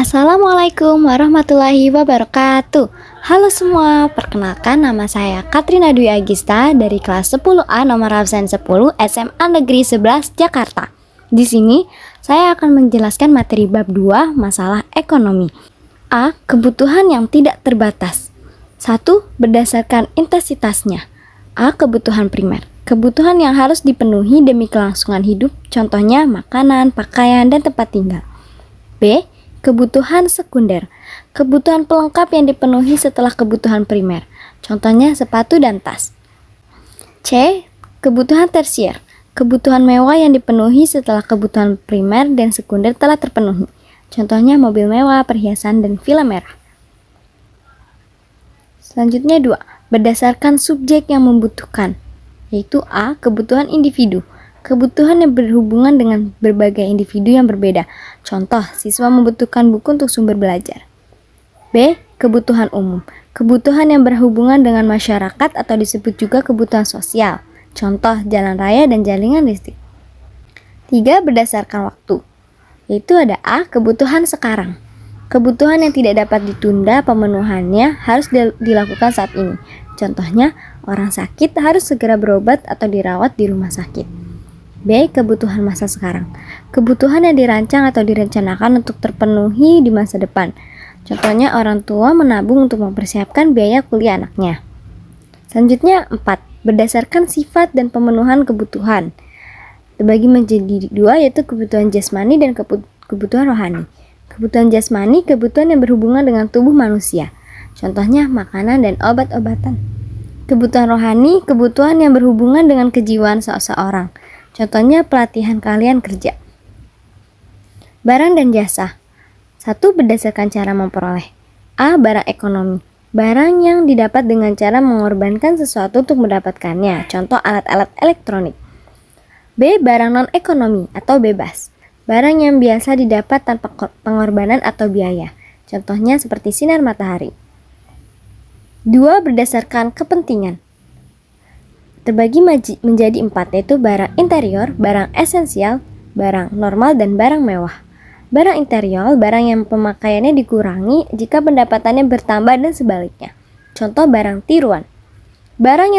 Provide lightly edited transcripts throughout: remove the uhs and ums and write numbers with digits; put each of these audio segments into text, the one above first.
Assalamualaikum warahmatullahi wabarakatuh. Halo semua, perkenalkan nama saya Katrina Dwi Agista dari kelas 10A nomor absen 10 SMA Negeri 11 Jakarta. Di sini saya akan menjelaskan materi bab 2 masalah ekonomi. A. Kebutuhan yang tidak terbatas. 1. Berdasarkan intensitasnya. A. Kebutuhan primer. Kebutuhan yang harus dipenuhi demi kelangsungan hidup, contohnya makanan, pakaian, dan tempat tinggal. B. Kebutuhan sekunder. Kebutuhan pelengkap yang dipenuhi setelah kebutuhan primer, contohnya sepatu dan tas. C. Kebutuhan tersier. Kebutuhan mewah yang dipenuhi setelah kebutuhan primer dan sekunder telah terpenuhi, contohnya mobil mewah, perhiasan, dan villa merah. Selanjutnya 2. Berdasarkan subjek yang membutuhkan, yaitu A. Kebutuhan individu. Kebutuhan yang berhubungan dengan berbagai individu yang berbeda. Contoh, siswa membutuhkan buku untuk sumber belajar. B. Kebutuhan umum. Kebutuhan yang berhubungan dengan masyarakat atau disebut juga kebutuhan sosial. Contoh, jalan raya dan jaringan listrik. 3. Berdasarkan waktu, yaitu ada A. Kebutuhan sekarang. Kebutuhan yang tidak dapat ditunda pemenuhannya harus dilakukan saat ini. Contohnya, orang sakit harus segera berobat atau dirawat di rumah sakit. B. Kebutuhan masa sekarang. Kebutuhan yang dirancang atau direncanakan untuk terpenuhi di masa depan. Contohnya, orang tua menabung untuk mempersiapkan biaya kuliah anaknya. Selanjutnya 4. Berdasarkan sifat dan pemenuhan kebutuhan. Terbagi menjadi 2, yaitu kebutuhan jasmani dan kebutuhan rohani. Kebutuhan jasmani, kebutuhan yang berhubungan dengan tubuh manusia. Contohnya, makanan dan obat-obatan. Kebutuhan rohani, kebutuhan yang berhubungan dengan kejiwaan seseorang. Contohnya, pelatihan kalian kerja. Barang dan jasa. 1. Berdasarkan cara memperoleh. A. Barang ekonomi. Barang yang didapat dengan cara mengorbankan sesuatu untuk mendapatkannya. Contoh, alat-alat elektronik. B. Barang non-ekonomi atau bebas. Barang yang biasa didapat tanpa pengorbanan atau biaya. Contohnya seperti sinar matahari. 2. Berdasarkan kepentingan. Terbagi menjadi 4, yaitu barang interior, barang esensial, barang normal, dan barang mewah. Barang interior, barang yang pemakaiannya dikurangi jika pendapatannya bertambah dan sebaliknya. Contoh, barang tiruan. Barang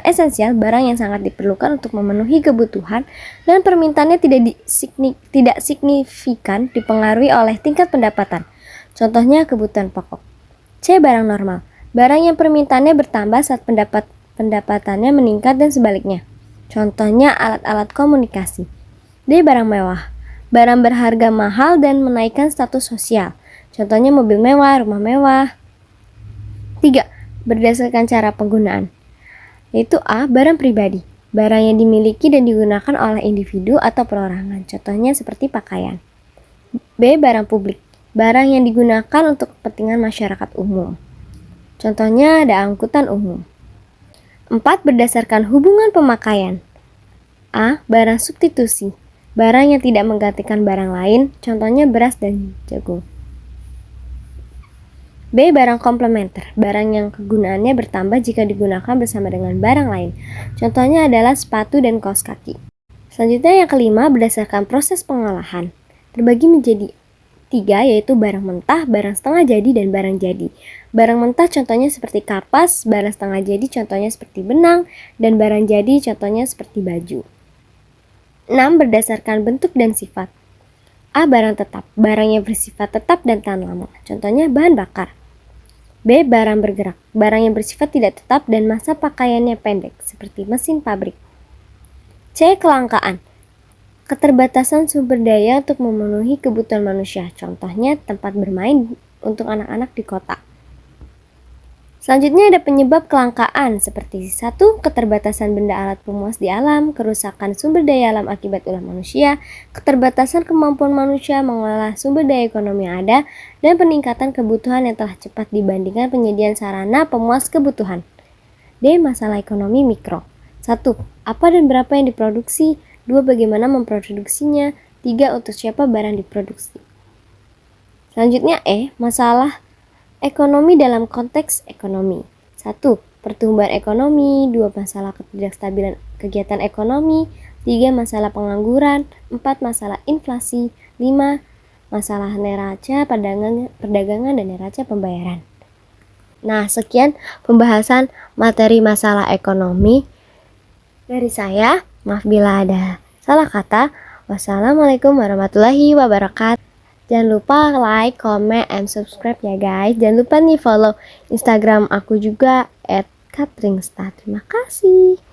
esensial, barang yang sangat diperlukan untuk memenuhi kebutuhan dan permintaannya tidak signifikan dipengaruhi oleh tingkat pendapatan. Contohnya, kebutuhan pokok. C. Barang normal. Barang yang permintaannya bertambah saat pendapatannya meningkat dan sebaliknya. Contohnya, alat-alat komunikasi. D. Barang mewah. Barang berharga mahal dan menaikkan status sosial. Contohnya, mobil mewah, rumah mewah. 3. Berdasarkan cara penggunaan, yaitu A. Barang pribadi. Barang yang dimiliki dan digunakan oleh individu atau perorangan. Contohnya seperti pakaian. B. Barang publik. Barang yang digunakan untuk kepentingan masyarakat umum. Contohnya ada angkutan umum. 4. Berdasarkan hubungan pemakaian. A. Barang substitusi. Barang yang tidak menggantikan barang lain, contohnya beras dan jagung. B. Barang komplementer. Barang yang kegunaannya bertambah jika digunakan bersama dengan barang lain. Contohnya adalah sepatu dan kaos kaki. Selanjutnya yang kelima, berdasarkan proses pengolahan. Terbagi menjadi 3, yaitu barang mentah, barang setengah jadi, dan barang jadi. Barang mentah contohnya seperti kapas, barang setengah jadi contohnya seperti benang, dan barang jadi contohnya seperti baju. 6. Berdasarkan bentuk dan sifat. A. Barang tetap. Barang yang bersifat tetap dan tahan lama. Contohnya bahan bakar. B. Barang bergerak. Barang yang bersifat tidak tetap dan masa pakaiannya pendek, seperti mesin pabrik. C. Kelangkaan. Keterbatasan sumber daya untuk memenuhi kebutuhan manusia. Contohnya tempat bermain untuk anak-anak di kota. Selanjutnya ada penyebab kelangkaan seperti 1. Keterbatasan benda alat pemuas di alam, kerusakan sumber daya alam akibat ulah manusia, keterbatasan kemampuan manusia mengolah sumber daya ekonomi yang ada, dan peningkatan kebutuhan yang telah cepat dibandingkan penyediaan sarana pemuas kebutuhan. D. Masalah ekonomi mikro. 1. Apa dan berapa yang diproduksi? 2. Bagaimana memproduksinya? 3. Untuk siapa barang diproduksi? Selanjutnya E. Masalah ekonomi dalam konteks ekonomi. 1. Pertumbuhan ekonomi. 2. Masalah ketidakstabilan kegiatan ekonomi. 3. Masalah pengangguran. 4. Masalah inflasi. 5. masalah neraca perdagangan dan neraca pembayaran. Nah, sekian pembahasan materi masalah ekonomi dari saya. Maaf bila ada salah kata. Wassalamualaikum warahmatullahi wabarakatuh. Jangan lupa like, comment, and subscribe ya guys. Jangan lupa nih follow Instagram aku juga @katringstar. Terima kasih.